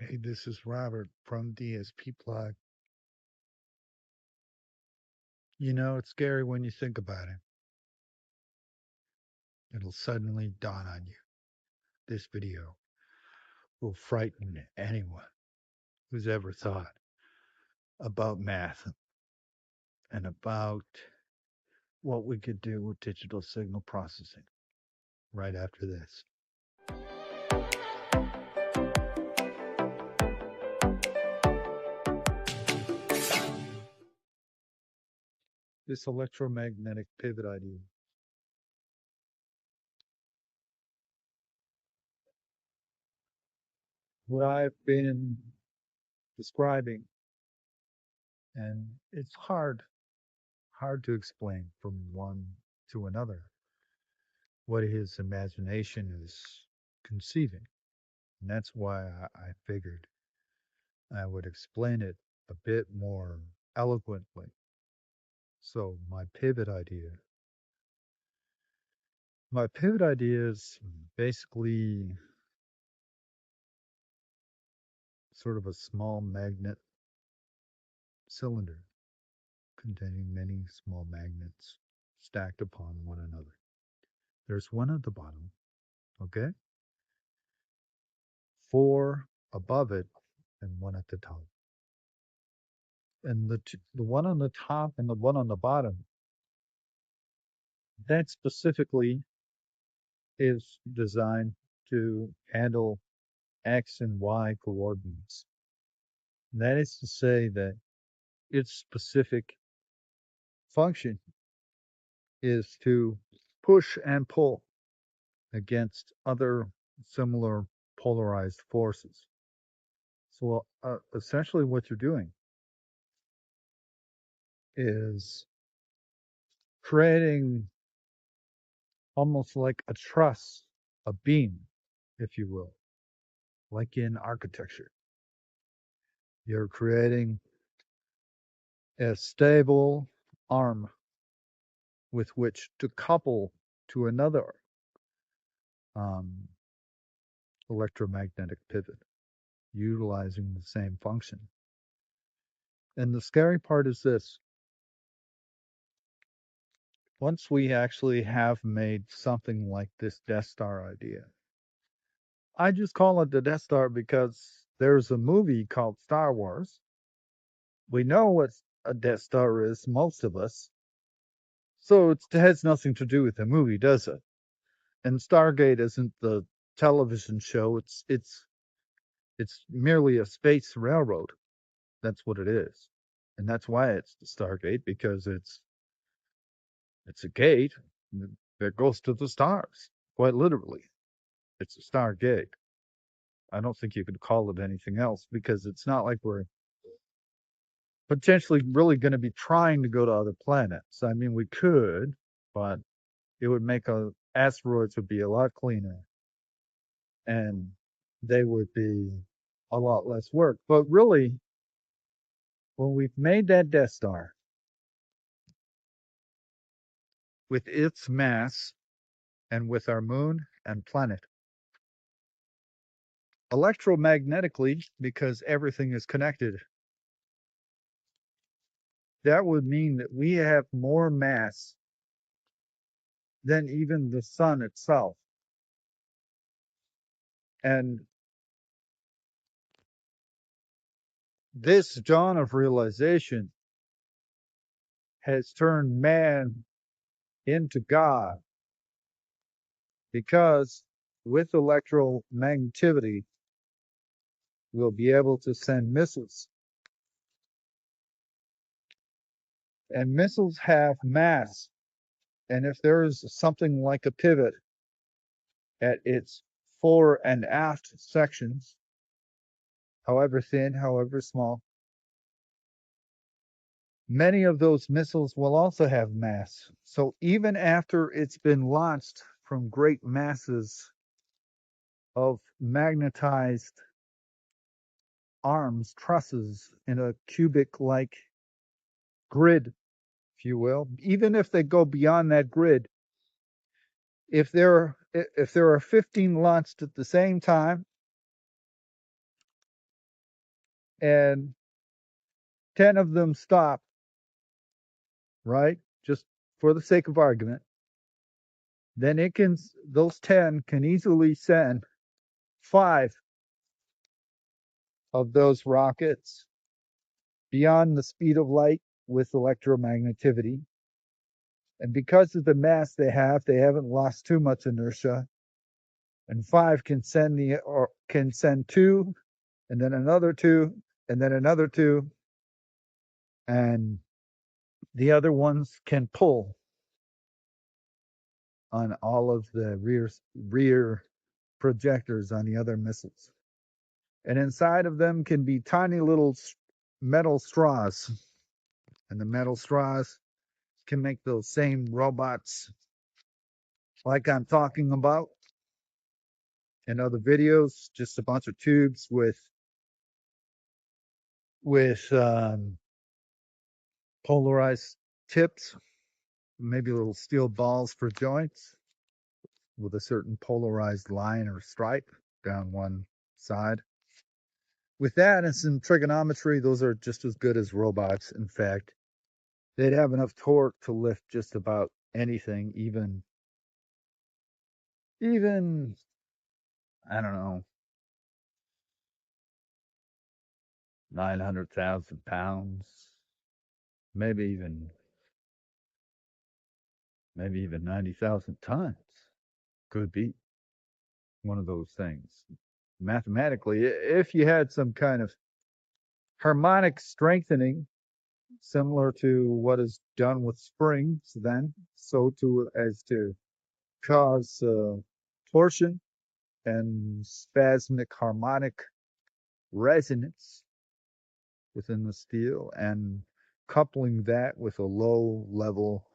Hey, this is Robert from DSP Plug. You know, it's scary when you think about it. It'll suddenly dawn on you. This video will frighten anyone who's ever thought about math and about what we could do with digital signal processing right after this. This electromagnetic pivot idea. What I've been describing, and it's hard to explain from one to another what his imagination is conceiving. And that's why I figured I would explain it a bit more eloquently. So my pivot idea is basically sort of a small magnet cylinder containing many small magnets stacked upon one another. There's one at the bottom, okay? Four above it and one at the top. And the one on the top and the one on the bottom, that specifically is designed to handle X and Y coordinates. That is to say that its specific function is to push and pull against other similar polarized forces. So essentially, what you're doing is creating almost like a truss, a beam, if you will, like in architecture. You're creating a stable arm with which to couple to another um, electromagnetic pivot, utilizing the same function. And the scary part is this: once we actually have made something like this Death Star idea, I just call it the Death Star because there's a movie called Star Wars. We know what a Death Star is, most of us. So it has nothing to do with the movie, does it? And Stargate isn't the television show. It's merely a space railroad. That's what it is. And that's why it's the Stargate, because it's a gate that goes to the stars, quite literally. It's a Stargate. I don't think you could call it anything else because it's not like we're potentially really going to be trying to go to other planets. I mean, we could, but it would make asteroids would be a lot cleaner and they would be a lot less work. But really, when we've made that Death Star with its mass and with our moon and planet, electromagnetically, because everything is connected, that would mean that we have more mass than even the sun itself. And this dawn of realization has turned man into God because with electromagnetivity, we'll be able to send missiles. And missiles have mass. And if there is something like a pivot at its fore and aft sections, however thin, however small, many of those missiles will also have mass. So even after it's been launched from great masses of magnetized arms, trusses in a cubic like grid, if you will, even if they go beyond that grid, if there are 15 launched at the same time, and 10 of them stop, right? Just for the sake of argument, then those 10 can easily send 5 of those rockets beyond the speed of light with electromagnetivity. And because of the mass they haven't lost too much inertia. And 5 can send 2, and then another 2, and then another 2, and the other ones can pull on all of the rear projectors on the other missiles. And inside of them can be tiny little metal straws. And the metal straws can make those same robots like I'm talking about in other videos, just a bunch of tubes with polarized tips, maybe little steel balls for joints with a certain polarized line or stripe down one side. With that and some trigonometry, those are just as good as robots. In fact, they'd have enough torque to lift just about anything, even I don't know, 900,000 pounds, maybe even 90,000 tons. Could be one of those things. Mathematically, if you had some kind of harmonic strengthening, similar to what is done with springs, then so to as to cause torsion and spasmic harmonic resonance within the steel, and coupling that with a low level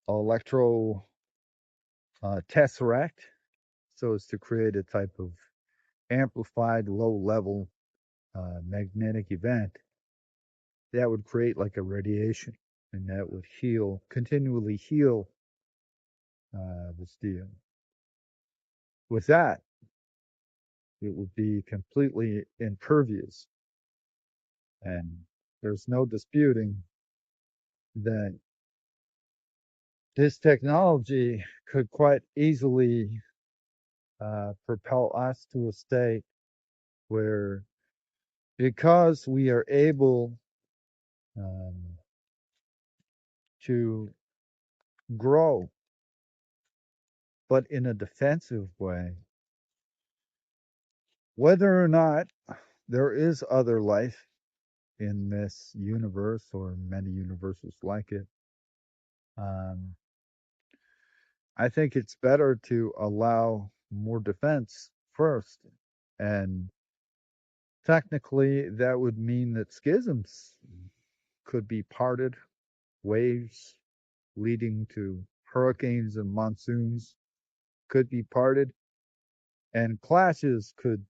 electro tesseract so as to create a type of amplified low level magnetic event that would create like a radiation, and that would continually heal the steel. With that, it would be completely impervious, and there's no disputing that this technology could quite easily propel us to a state where, because we are able um, to grow, but in a defensive way, whether or not there is other life in this universe or many universes like it, um, I think it's better to allow more defense first. And technically, that would mean that schisms could be parted, waves leading to hurricanes and monsoons could be parted, and clashes could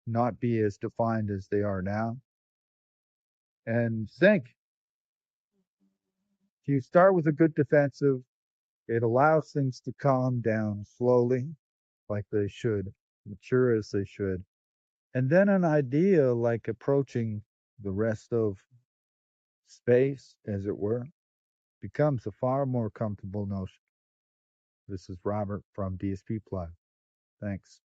not be as defined as they are now. And think, if you start with a good defensive, it allows things to calm down slowly, like they should, mature as they should. And then an idea like approaching the rest of space, as it were, becomes a far more comfortable notion. This is Robert from DSP Plug. Thanks.